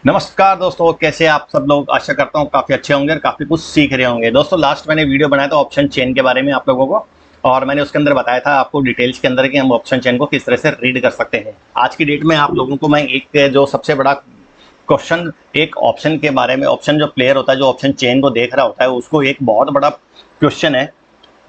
नमस्कार दोस्तों, कैसे आप सब लोग। आशा करता हूँ काफी अच्छे होंगे और काफी कुछ सीख रहे होंगे। दोस्तों लास्ट मैंने वीडियो बनाया था ऑप्शन चेन के बारे में आप लोगों को, और मैंने उसके अंदर बताया था आपको डिटेल्स के अंदर कि हम ऑप्शन चेन को किस तरह से रीड कर सकते हैं। आज की डेट में आप लोगों को मैं एक जो सबसे बड़ा क्वेश्चन, एक ऑप्शन के बारे में, ऑप्शन जो प्लेयर होता है जो ऑप्शन चेन को देख रहा होता है उसको एक बहुत बड़ा क्वेश्चन है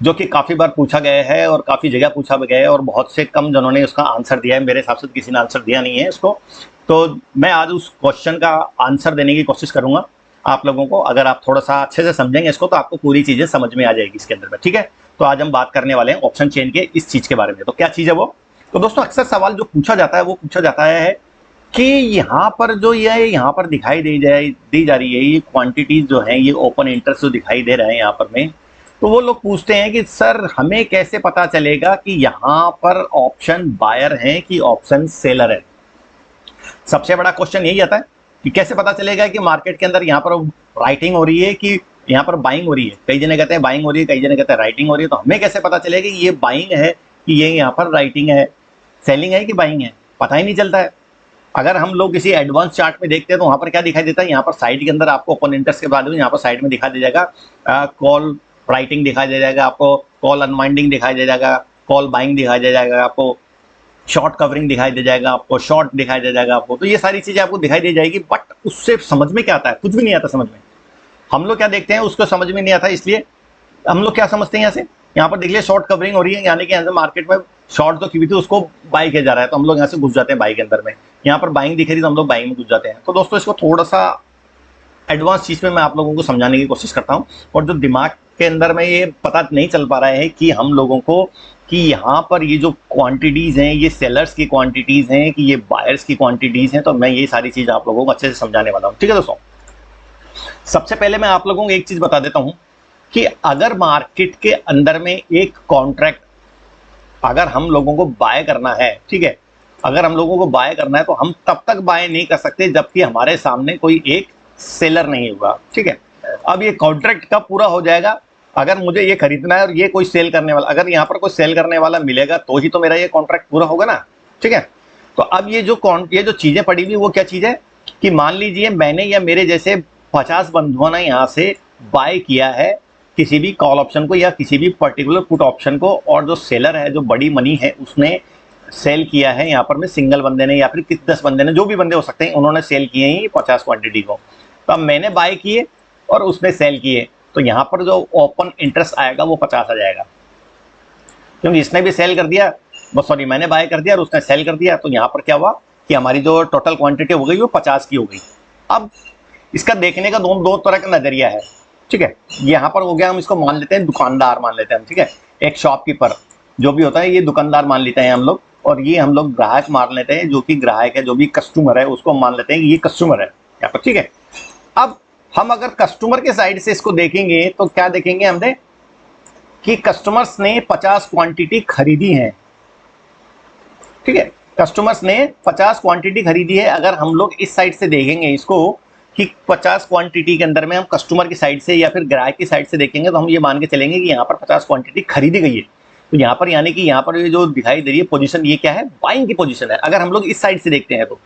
जो कि काफी बार पूछा गया है और काफी जगह पूछा गया है और बहुत से कम जनों ने उसका आंसर दिया है। मेरे हिसाब से किसी ने आंसर दिया नहीं है इसको। तो मैं आज उस क्वेश्चन का आंसर देने की कोशिश करूंगा आप लोगों को। अगर आप थोड़ा सा अच्छे से समझेंगे इसको तो आपको पूरी चीजें समझ में आ जाएगी इसके अंदर में। ठीक है, तो आज हम बात करने वाले हैं ऑप्शन चेन के इस चीज के बारे में। तो क्या चीज है वो? तो दोस्तों अक्सर सवाल जो पूछा जाता है वो पूछा जाता है कि यहाँ पर जो ये यहाँ पर दिखाई दी जा रही है ये क्वांटिटीज जो है, ये ओपन इंटरेस्ट जो दिखाई दे रहे हैं यहाँ पर में, तो वो लोग पूछते हैं कि सर हमें कैसे पता चलेगा कि यहाँ पर ऑप्शन बायर है कि ऑप्शन सेलर है। सबसे बड़ा क्वेश्चन यही आता है कि कैसे पता चलेगा कि मार्केट के अंदर यहाँ पर राइटिंग हो रही है कि यहाँ पर बाइंग हो रही है। कई जने कहते हैं बाइंग हो रही है, कई जने कहते हैं राइटिंग हो रही है। तो हमें कैसे पता चलेगा कि ये बाइंग है कि ये यहाँ पर राइटिंग है, सेलिंग है कि बाइंग है? पता ही नहीं चलता है। अगर हम लोग किसी एडवांस चार्ट में देखते हैं तो वहां पर क्या दिखाई देता है, यहाँ पर साइड के अंदर आपको ओपन इंटरेस्ट के बाद में यहाँ पर साइड में दिखा दे जाएगा कॉल राइटिंग दिखाई दे जाएगा, आपको कॉल अनवाइंडिंग दिखाई दे जाएगा, कॉल बाइंग दिखाई दे जाएगा, आपको शॉर्ट कवरिंग दिखाई दे जाएगा, आपको शॉर्ट दिखाई दे जाएगा आपको। तो ये सारी चीजें आपको दिखाई दे जाएगी, बट उससे समझ में क्या आता है? कुछ भी नहीं आता समझ में। हम लोग क्या देखते हैं उसको समझ में नहीं आता, इसलिए हम लोग क्या समझते हैं यहाँ से, यहाँ पर देख लिया शॉर्ट कवरिंग हो रही है, यानी कि यहाँ से मार्केट में शॉर्ट जो की हुई थी उसको बाई किया जा रहा है, तो हम लोग यहाँ से घुस जाते हैं बाई के अंदर में। यहाँ पर बाइंग दिख रही है तो हम लोग बाइंग में घुस जाते हैं। तो दोस्तों इसको थोड़ा सा एडवांस चीज में मैं आप लोगों को समझाने की कोशिश करता हूँ, और जो दिमाग के अंदर में ये पता नहीं चल पा रहा है कि हम लोगों को कि यहाँ पर ये जो क्वांटिटीज हैं ये सेलर्स की क्वांटिटीज हैं कि ये बायर्स की क्वांटिटीज हैं। तो मैं ये सारी चीज आप लोगों को अच्छे से समझाने वाला हूँ। ठीक है दोस्तों, सबसे पहले मैं आप लोगों को एक चीज बता देता हूँ कि अगर मार्केट के अंदर में एक कॉन्ट्रैक्ट अगर हम लोगों को बाय करना है, ठीक है, अगर हम लोगों को बाय करना है तो हम तब तक बाय नहीं कर सकते जबकि हमारे सामने कोई एक सेलर नहीं होगा। ठीक है, अब ये कॉन्ट्रैक्ट कब पूरा हो जाएगा? अगर मुझे ये खरीदना है और ये कोई सेल करने वाला, अगर यहाँ पर कोई सेल करने वाला मिलेगा तो ही तो मेरा ये कॉन्ट्रैक्ट पूरा होगा ना। ठीक है, तो अब ये जो चीजें पड़ी हुई वो क्या चीज है कि मान लीजिए मैंने या मेरे जैसे 50 बंधुओं ने यहाँ से बाय किया है किसी भी कॉल ऑप्शन को या किसी भी पर्टिकुलर पुट ऑप्शन को, और जो सेलर है जो बड़ी मनी है उसने सेल किया है यहाँ पर में, सिंगल बंदे ने या फिर 10 बंदे ने, जो भी बंदे हो सकते हैं, उन्होंने सेल किए हैं 50 क्वांटिटी को। तो अब मैंने बाय किए और उसने सेल किए, तो यहाँ पर जो ओपन इंटरेस्ट आएगा वो 50 आ जाएगा, क्योंकि इसने भी सेल कर दिया, सॉरी मैंने बाय कर दिया और उसने सेल कर दिया। तो यहाँ पर क्या हुआ कि हमारी जो टोटल क्वांटिटी हो गई वो 50 की हो गई। अब इसका देखने का दो तरह का नजरिया है। ठीक है, यहाँ पर हो गया, हम इसको मान लेते हैं दुकानदार मान लेते हैं, ठीक है, एक शॉपकीपर जो भी होता है ये दुकानदार मान लेते हैं हम लोग, और ये हम लोग ग्राहक मान लेते हैं, जो कि ग्राहक है, जो भी कस्टमर है उसको मान लेते हैं कि ये कस्टमर है यहाँ पर। ठीक है, अब हम अगर कस्टमर के साइड से इसको देखेंगे तो क्या देखेंगे हमने कि कस्टमर्स ने 50 क्वांटिटी खरीदी है। ठीक है, कस्टमर्स ने 50 क्वांटिटी खरीदी है। अगर हम लोग इस साइड से देखेंगे इसको कि 50 क्वांटिटी के अंदर में हम कस्टमर की साइड से या फिर ग्राहक की साइड से देखेंगे तो हम ये मान के चलेंगे कि यहाँ पर 50 क्वांटिटी खरीदी गई है। तो यहाँ पर यानी कि यहाँ पर ये जो दिखाई दे रही है पोजीशन, ये क्या है? बाइंग की पोजीशन है। अगर हम लोग इस साइड से देखते हैं तो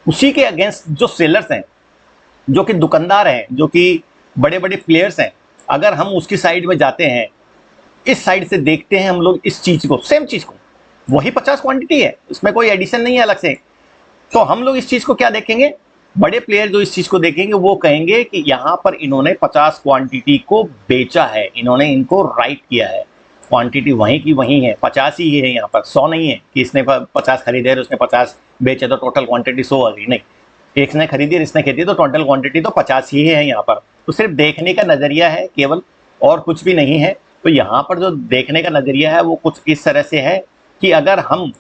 उसी के अगेंस्ट जो सेलर्स हैं, जो कि दुकानदार हैं, जो कि बड़े बड़े प्लेयर्स हैं, अगर हम उसकी साइड में जाते हैं, इस साइड से देखते हैं हम लोग इस चीज को, सेम चीज को, वही 50 क्वांटिटी है, इसमें कोई एडिशन नहीं है अलग से। तो हम लोग इस चीज को क्या देखेंगे? बड़े प्लेयर जो इस चीज को देखेंगे वो कहेंगे कि यहाँ पर इन्होंने 50 क्वांटिटी को बेचा है, इन्होंने इनको राइट किया है, क्वांटिटी वहीं की वहीं है, 50 ही है यहाँ पर, 100 नहीं है कि इसने 50 खरीदे और उसने 50 बेचे तो टोटल क्वांटिटी 100 आ गई। नहीं, एक ने खरीदी और इसने खरीदी तो टोटल क्वांटिटी तो 50 ही है यहाँ पर। तो सिर्फ देखने का नजरिया है केवल, और कुछ भी नहीं है। तो यहाँ पर जो देखने का नजरिया है वो कुछ इस तरह से है कि अगर हम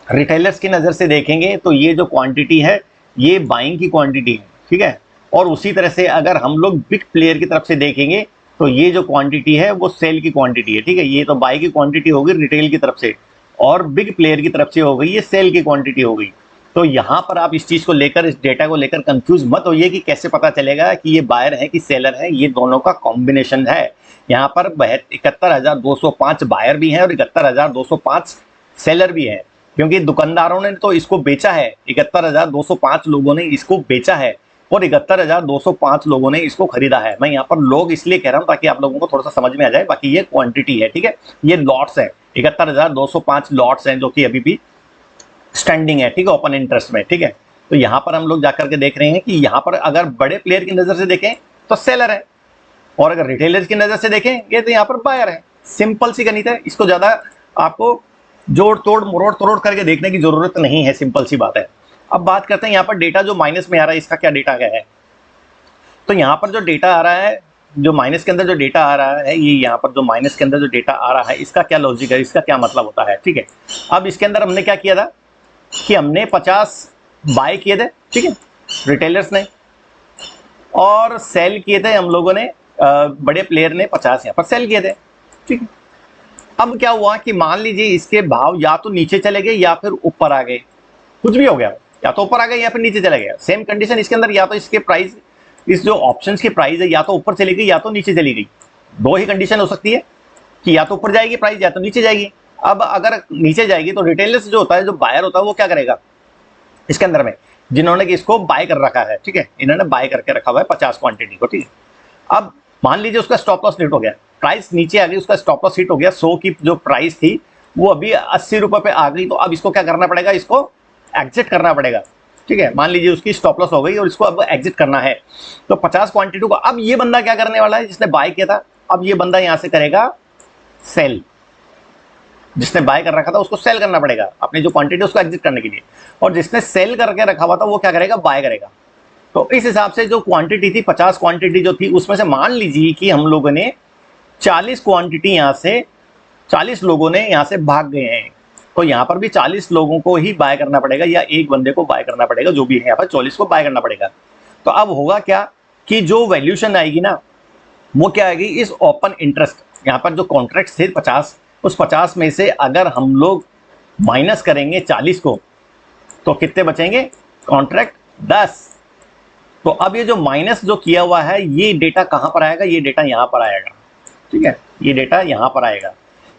रिटेलर्स की नजर से देखेंगे तो ये जो क्वांटिटी है ये बाइंग की क्वांटिटी है। ठीक है, और उसी तरह से अगर हम लोग बिग प्लेयर की तरफ से देखेंगे तो ये जो क्वांटिटी है वो सेल की क्वांटिटी है। ठीक है, ये तो बाई की क्वांटिटी होगी रिटेल की तरफ से, और बिग प्लेयर की तरफ से हो गई ये सेल की क्वांटिटी हो गई। तो यहाँ पर आप इस चीज को लेकर, इस डेटा को लेकर कंफ्यूज मत होइए कि कैसे पता चलेगा कि ये बायर है कि सेलर है। ये दोनों का कॉम्बिनेशन है। यहाँ पर 71,205 बायर भी हैं और 71,205 सेलर भी है। क्योंकि दुकानदारों ने तो इसको बेचा है, 71,205 लोगों ने इसको बेचा है और 71,205 लोगों ने इसको खरीदा है। मैं यहाँ पर लोग इसलिए कह रहा हूँ ताकि आप लोगों को थोड़ा सा समझ में आ जाए, बाकी ये क्वांटिटी है, ठीक है। ये लॉट्स है, 71,205 लॉट्स हैं जो कि अभी भी स्टैंडिंग है, ठीक है, ओपन इंटरेस्ट में, ठीक है। तो यहाँ पर हम लोग जाकर के देख रहे हैं कि यहाँ पर अगर बड़े प्लेयर की नजर से देखें तो सेलर है, और अगर रिटेलर्स की नजर से देखें ये तो यहाँ पर बायर है। सिंपल सी गणित है, इसको ज्यादा आपको जोड़ तोड़ मरोड़ तोड़ करके देखने की जरूरत नहीं है, सिंपल सी बात है। अब बात करते हैं यहाँ पर डेटा जो माइनस में आ रहा है, इसका क्या डेटा क्या है। तो यहाँ पर जो डेटा आ रहा है, जो माइनस के अंदर जो डेटा आ रहा है, ये यहाँ पर जो माइनस के अंदर जो डेटा आ रहा है, इसका क्या लॉजिक है, इसका क्या मतलब होता है, ठीक है। अब इसके अंदर हमने क्या किया था कि हमने 50 बाय किए थे, ठीक है, रिटेलर्स ने, और सेल किए थे हम लोगों ने, बड़े प्लेयर ने 50 यहाँ पर सेल किए थे, ठीक है। अब क्या हुआ कि मान लीजिए इसके भाव या तो नीचे चले गए या फिर ऊपर आ गए, कुछ भी हो गया, या तो ऊपर आ गए या फिर नीचे चले गए। सेम कंडीशन इसके अंदर, या तो इसके प्राइस, इस जो ऑप्शंस की प्राइस है, या तो ऊपर चली गई या तो नीचे चली गई। दो ही कंडीशन हो सकती है कि या तो ऊपर जाएगी प्राइस या तो नीचे जाएगी। अब अगर नीचे जाएगी तो रिटेलर्स जो होता है, जो बायर होता है, वो क्या करेगा इसके अंदर में, जिन्होंने कि इसको बाय कर रखा है, ठीक है, इन्होंने बाय करके रखा हुआ है 50 क्वांटिटी को, ठीक है। अब मान लीजिए उसका स्टॉप लॉस हिट हो गया, प्राइस नीचे आ गई, उसका स्टॉप लॉस हिट हो गया, 100 की जो प्राइस थी वो अभी 80 रुपए पे आ गई। तो अब इसको क्या करना पड़ेगा, इसको एग्जिट करना पड़ेगा, ठीक है। मान लीजिए उसकी स्टॉप लॉस हो गई और इसको अब एग्जिट करना है, तो 50 क्वांटिटी को अब ये बंदा क्या करने वाला है, जिसने बाय किया था, अब ये बंदा यहां से करेगा सेल। जिसने बाय कर रखा था उसको सेल करना पड़ेगा अपनी जो क्वांटिटी उसको एग्जिट करने के लिए, और जिसने सेल करके रखा हुआ था वो क्या करेगा, बाय करेगा। तो इस हिसाब से जो क्वांटिटी थी, 50 क्वांटिटी जो थी, उसमें से मान लीजिए कि हम लोगों ने 40 क्वांटिटी यहां से, 40 लोगों ने यहां से भाग गए हैं, तो यहां पर भी 40 लोगों को ही बाय करना पड़ेगा, या एक बंदे को बाय करना पड़ेगा, जो भी है यहाँ पर 40 को बाय करना पड़ेगा। तो अब होगा क्या कि जो वैल्यूएशन आएगी ना, वो क्या आएगी, इस ओपन इंटरेस्ट, यहाँ पर जो कॉन्ट्रैक्ट थे 50, उस 50 में से अगर हम लोग माइनस करेंगे 40 को, तो कितने बचेंगे, कॉन्ट्रैक्ट 10। तो अब ये जो माइनस जो किया हुआ है, ये डेटा कहां पर आएगा, ये डेटा यहां पर आएगा, ठीक है, ये डेटा यहां पर आएगा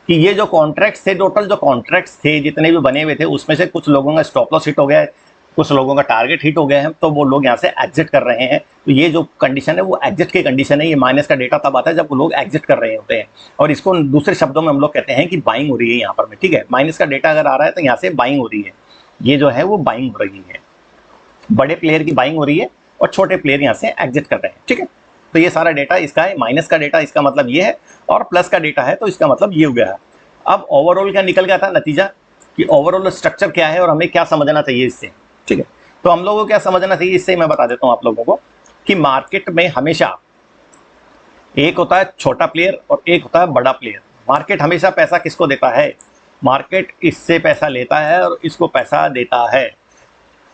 कि ये जो कॉन्ट्रैक्ट्स थे, टोटल जो कॉन्ट्रैक्ट्स थे जितने भी बने हुए थे, उसमें से कुछ लोगों का स्टॉप लॉस हिट हो गया है, कुछ लोगों का टारगेट हिट हो गया है, तो वो लोग यहाँ से एग्जिट कर रहे हैं। तो ये जो कंडीशन है वो एग्जिट की कंडीशन है। ये माइनस का डेटा तब आता है जब वो लोग एग्जिट कर रहे होते हैं, और इसको दूसरे शब्दों में हम लोग कहते हैं कि बाइंग हो रही है यहाँ पर में, ठीक है। माइनस का डेटा अगर आ रहा है तो यहाँ से बाइंग हो रही है, ये जो है वो बाइंग हो रही है, बड़े प्लेयर की बाइंग हो रही है और छोटे प्लेयर यहाँ से एग्जिट कर रहे हैं, ठीक है। तो ये सारा डेटा इसका है, माइनस का डेटा इसका मतलब ये है, और प्लस का डेटा है तो इसका मतलब ये हो गया है। अब ओवरऑल क्या निकल गया था नतीजा, कि ओवरऑल स्ट्रक्चर क्या है और हमें क्या समझना चाहिए इससे, ठीक है। तो हम लोगों को क्या समझना चाहिए इससे मैं बता देता हूं आप लोगों को, कि मार्केट में हमेशा एक होता है छोटा प्लेयर और एक होता है बड़ा प्लेयर। मार्केट हमेशा पैसा किसको देता है, मार्केट इससे पैसा लेता है और इसको पैसा देता है,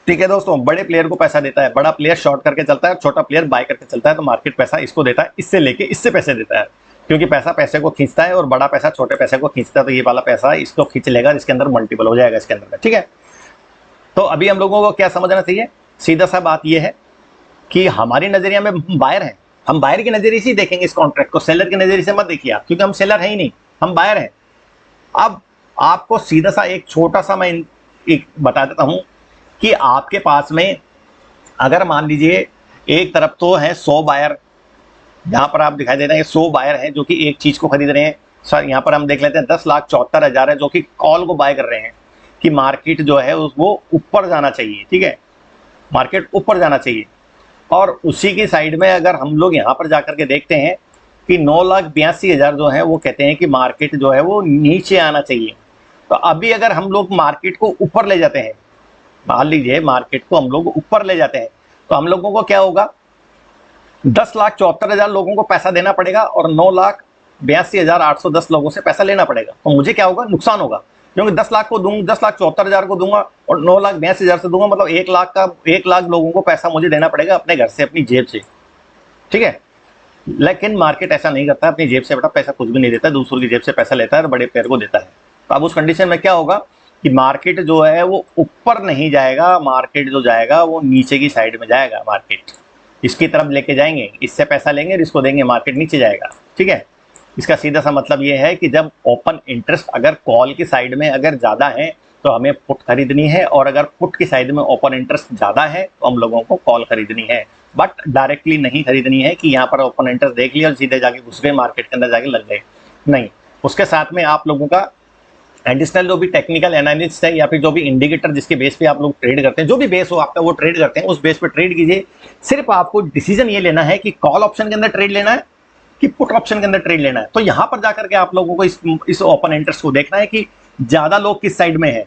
ठीक है दोस्तों। बड़े प्लेयर को पैसा देता है, बड़ा प्लेयर शॉर्ट करके चलता है, छोटा प्लेयर बाय करके चलता है, तो मार्केट पैसा इसको देता है, इससे लेके इससे पैसे देता है, क्योंकि पैसा पैसे को खींचता है और बड़ा पैसा छोटे पैसे को खींचता है। तो ये वाला पैसा इसको खींच लेगा, इसके अंदर मल्टीपल हो जाएगा इसके अंदर, ठीक है। तो अभी हम लोगों को क्या समझना चाहिए, सीधा सा बात यह है कि हमारी नजरिया में बायर है, हम बायर की नजरिए से देखेंगे इस कॉन्ट्रैक्ट को, सेलर की नजरिए से मत देखिए आप, क्योंकि हम सेलर है ही नहीं, हम बायर हैं। अब आपको सीधा सा एक छोटा सा मैं एक बता देता हूं कि आपके पास में अगर मान लीजिए एक तरफ तो है 100 बायर, यहाँ पर आप दिखाई दे रहे हैं 100 बायर हैं जो कि एक चीज को खरीद रहे हैं। सर यहाँ पर हम देख लेते हैं 10,74,000 है जो कि कॉल को बाय कर रहे हैं, कि मार्केट जो है वो ऊपर जाना चाहिए, ठीक है, मार्केट ऊपर जाना चाहिए। और उसी की साइड में अगर हम लोग यहाँ पर जाकर के देखते हैं कि 9,82,000 जो है वो कहते हैं कि मार्केट जो है वो नीचे आना चाहिए। तो अभी अगर हम लोग मार्केट को ऊपर ले जाते हैं, मान लीजिए मार्केट को हम लोग ऊपर ले जाते हैं, तो हम लोगों को क्या होगा, 10,74,000 लोगों को पैसा देना पड़ेगा और 9,82,810 लोगों से पैसा लेना पड़ेगा। तो मुझे क्या होगा, नुकसान होगा, क्योंकि 10 लाख को दूंगा, 10,74,000 को दूंगा और 9,82,000 से दूंगा, मतलब 1 लाख लोगों को पैसा मुझे देना पड़ेगा अपने घर से, अपनी जेब से, ठीक है। लेकिन मार्केट ऐसा नहीं करता, अपनी जेब से बेटा पैसा कुछ भी नहीं देता, दूसरों की जेब से पैसा लेता है और बड़े प्लेयर को देता है। तो अब उस कंडीशन में क्या होगा कि मार्केट जो है वो ऊपर नहीं जाएगा, मार्केट जो जाएगा वो नीचे की साइड में जाएगा, मार्केट इसकी तरफ लेके जाएंगे, इससे पैसा लेंगे और इसको देंगे, मार्केट नीचे जाएगा, ठीक है। इसका सीधा सा मतलब ये है कि जब ओपन इंटरेस्ट अगर कॉल की साइड में अगर ज़्यादा है तो हमें पुट खरीदनी है, और अगर पुट की साइड में ओपन इंटरेस्ट ज़्यादा है तो हम लोगों को कॉल खरीदनी है, बट डायरेक्टली नहीं खरीदनी है कि यहाँ पर ओपन इंटरेस्ट देख लिया और सीधे जाके घुस गए मार्केट के अंदर जाके लग गए, नहीं। उसके साथ में आप लोगों का एडिशनल जो भी टेक्निकल एनालिस्ट है या फिर जो भी इंडिकेटर जिसके बेस पे आप लोग ट्रेड करते हैं, जो भी बेस हो आपका वो ट्रेड करते हैं, उस बेस पे ट्रेड कीजिए। सिर्फ आपको डिसीजन ये लेना है कि कॉल ऑप्शन के अंदर ट्रेड लेना है कि पुट ऑप्शन के अंदर ट्रेड लेना है। तो यहां पर जाकर के आप लोगों को इस ओपन इंटरेस्ट को देखना है कि ज्यादा लोग किस साइड में है।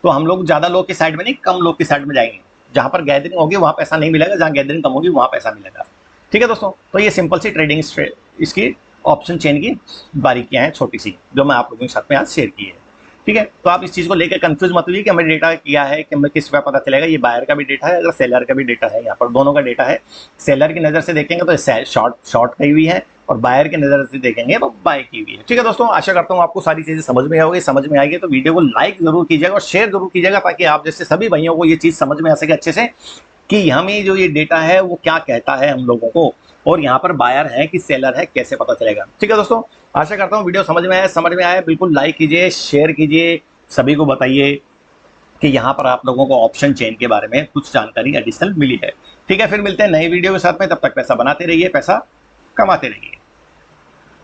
तो हम लोग ज्यादा लोग की साइड में नहीं, कम लोग की साइड में जाएंगे। जहां पर गैदरिंग होगी वहां पैसा नहीं मिलेगा, जहां गैदरिंग कम होगी वहां पैसा मिलेगा। ठीक है दोस्तों, तो ये सिंपल सी ट्रेडिंग इसकी ऑप्शन चेन की बारीकियां हैं छोटी सी, जो मैं आप लोगों के साथ में आज शेयर की है। ठीक है, तो आप इस चीज को लेकर कंफ्यूज मत होइए कि हमें डेटा क्या है, कि हमें किस पे पता चलेगा। ये बायर का भी डेटा है, अगर सेलर का भी डेटा है, यहाँ पर दोनों का डेटा है। सेलर की नजर से देखेंगे तो शॉर्ट की हुई है, और बायर की नजर से देखेंगे तो बाय की हुई है। ठीक है दोस्तों, आशा करता हूँ आपको सारी चीजें समझ में आओगी। समझ में आएगी तो वीडियो को लाइक जरूर कीजिएगा और शेयर जरूर कीजिएगा, ताकि आप जैसे सभी भाइयों को ये चीज समझ में आ सके अच्छे से कि हमें जो ये डेटा है वो क्या कहता है हम लोगों को, और यहाँ पर बायर है कि सेलर है, कैसे पता चलेगा। ठीक है दोस्तों, आशा करता हूँ वीडियो समझ में आया बिल्कुल लाइक कीजिए, शेयर कीजिए, सभी को बताइए कि यहाँ पर आप लोगों को ऑप्शन चेन के बारे में कुछ जानकारी एडिशनल मिली है। ठीक है, फिर मिलते हैं नई वीडियो के साथ में, तब तक पैसा बनाते रहिए, पैसा कमाते रहिए।